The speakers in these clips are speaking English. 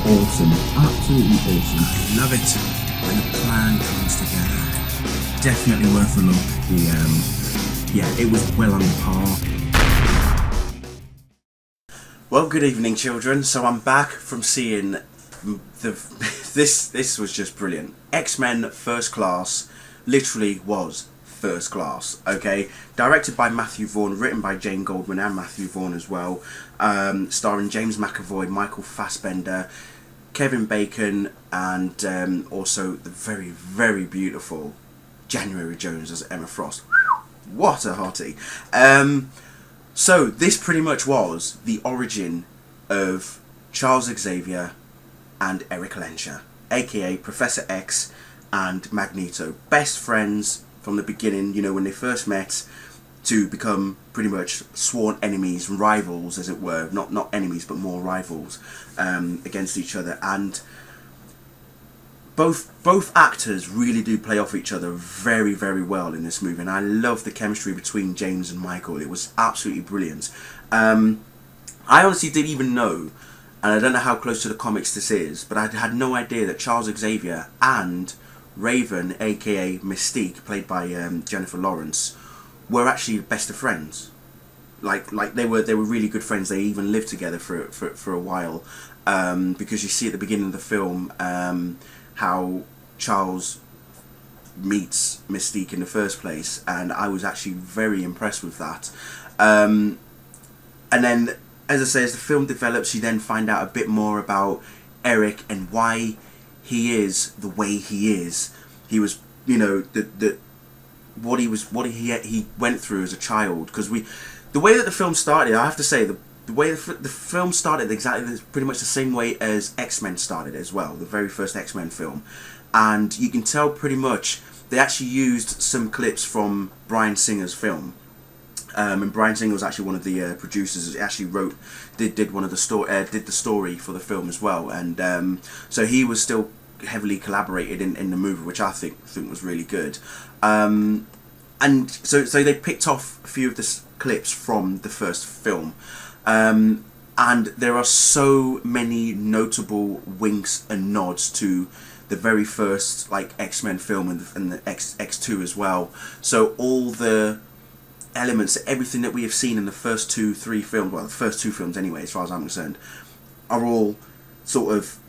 awesome, absolutely awesome. I love it when a plan comes together. Definitely worth a look. Yeah, it was well on par. Well, good evening, children. So I'm back from seeing this was just brilliant. X-Men First Class literally was first class. Okay, directed by Matthew Vaughn, written by Jane Goldman and Matthew Vaughn as well, starring James McAvoy, Michael Fassbender, Kevin Bacon, and also the very, very beautiful January Jones as Emma Frost. What a hottie. So this pretty much was the origin of Charles Xavier and Eric Lenscher, aka Professor X and Magneto. Best friends from the beginning, you know, when they first met, to become pretty much sworn enemies, rivals as it were. Not enemies, but more rivals against each other. And both actors really do play off each other very, very well in this movie, and I love the chemistry between James and Michael. It was absolutely brilliant. I honestly didn't even know, and I don't know how close to the comics this is, but I had no idea that Charles Xavier and Raven, aka Mystique, played by Jennifer Lawrence, were actually best of friends. Like they were really good friends. They even lived together for a while, because you see at the beginning of the film how Charles meets Mystique in the first place, and I was actually very impressed with that. And then, as I say, as the film develops, you then find out a bit more about Eric and why he is the way he is. He was, you know, what he went through as a child. Because the way that the film started, I have to say, the way the film started exactly pretty much the same way as X-Men started as well, the very first X-Men film. And you can tell pretty much they actually used some clips from Bryan Singer's film. And Bryan Singer was actually one of the producers. He actually did one of the did the story for the film as well. And so he was still heavily collaborated in the movie, which I think was really good. And so they picked off a few of the clips from the first film. And there are so many notable winks and nods to the very first X-Men film and the X2 as well. So all the elements, everything that we have seen in the first three films, well, the first two films anyway, as far as I'm concerned, are all sort of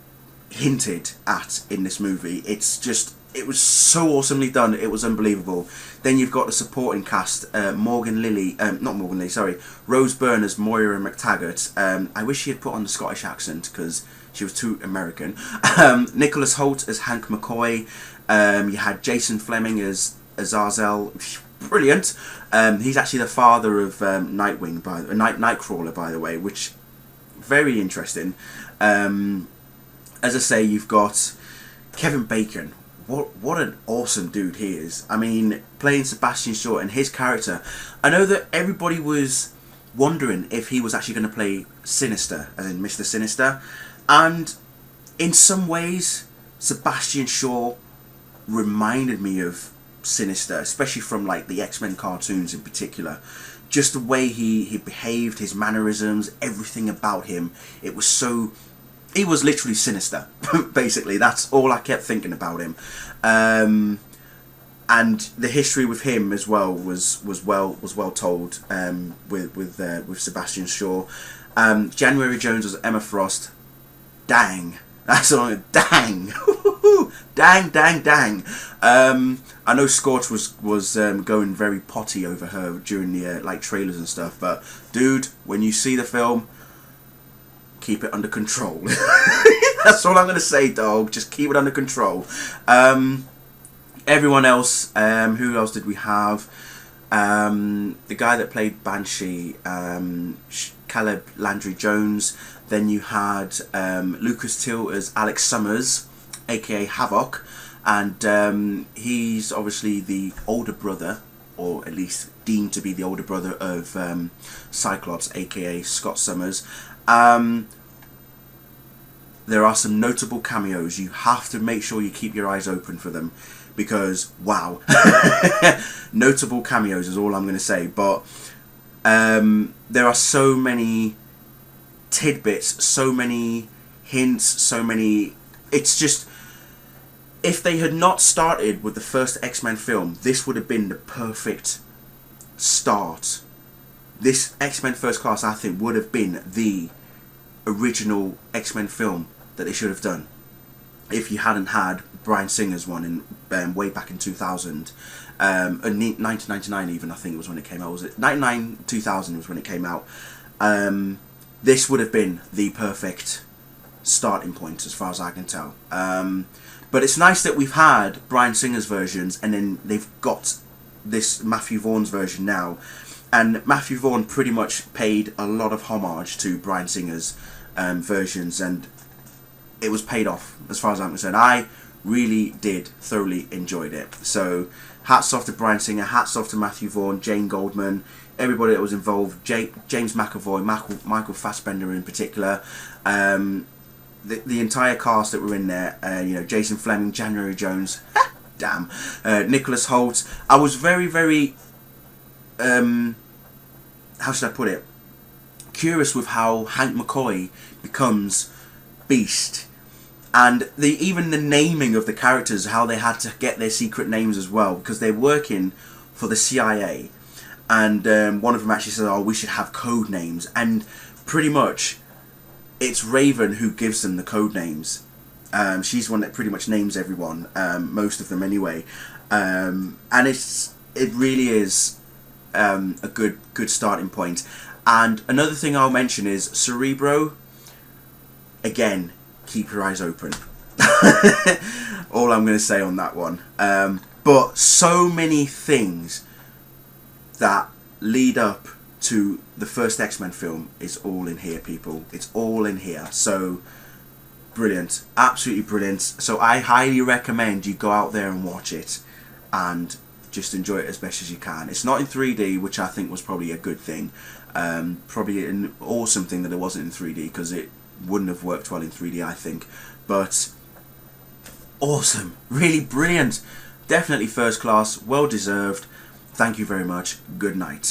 hinted at in this movie. It was so awesomely done. It was unbelievable. Then you've got the supporting cast: Rose Byrne as Moira McTaggart. I wish she had put on the Scottish accent because she was too American. Nicholas Hoult as Hank McCoy. You had Jason Fleming as Azazel. Brilliant. He's actually the father of Nightwing, Nightcrawler, by the way, which very interesting. As I say, you've got Kevin Bacon. What an awesome dude he is. I mean, playing Sebastian Shaw and his character. I know that everybody was wondering if he was actually going to play Sinister, as in Mr. Sinister. And in some ways, Sebastian Shaw reminded me of Sinister, especially from the X-Men cartoons in particular. Just the way he behaved, his mannerisms, everything about him. He was literally sinister. Basically, that's all I kept thinking about him. And the history with him as well was well told with Sebastian Shaw. January Jones was Emma Frost. Dang, that's all. Dang, dang. I know Scorch was going very potty over her during the trailers and stuff, but dude, when you see the film, keep it under control. That's all I'm going to say, dog. Just keep it under control. Everyone else, who else did we have? The guy that played Banshee, Caleb Landry Jones. Then you had Lucas Till as Alex Summers, aka Havoc. And he's obviously the older brother, or at least deemed to be the older brother of Cyclops, aka Scott Summers. There are some notable cameos. You have to make sure you keep your eyes open for them, because wow. Notable cameos is all I'm going to say. But there are so many tidbits, so many hints, so many. It's just, if they had not started with the first X-Men film, this would have been the perfect start. This X-Men First Class, I think, would have been the original X-Men film that they should have done if you hadn't had Bryan Singer's one in way back in 2000, 1999 even, I think it was when it came out. Was it 99? 2000 was when it came out. This would have been the perfect starting point as far as I can tell. But it's nice that we've had Bryan Singer's versions, and then they've got this Matthew Vaughn's version now. And Matthew Vaughn pretty much paid a lot of homage to Bryan Singer's versions, and it was paid off as far as I'm concerned. I really did thoroughly enjoyed it. So hats off to Bryan Singer, hats off to Matthew Vaughn, Jane Goldman, everybody that was involved, James McAvoy, Michael Fassbender in particular, the entire cast that were in there, you know, Jason Fleming, January Jones, damn, Nicholas Hoult. I was very, very, how should I put it, curious with how Hank McCoy becomes Beast, and even the naming of the characters, how they had to get their secret names as well, because they're working for the CIA, and one of them actually said, oh, we should have code names, and pretty much it's Raven who gives them the code names. She's the one that pretty much names everyone, most of them anyway, and it really is a good starting point. And another thing I'll mention is Cerebro. Again, keep your eyes open. All I'm going to say on that one. But so many things that lead up to the first X-Men film is all in here, people. It's all in here. So brilliant, absolutely brilliant. So I highly recommend you go out there and watch it and just enjoy it as best as you can. It's not in 3D, which I think was probably a good thing. Probably an awesome thing that it wasn't in 3D, because it wouldn't have worked well in 3D, I think. But awesome, really brilliant, definitely first class, well deserved. Thank you very much. Good night.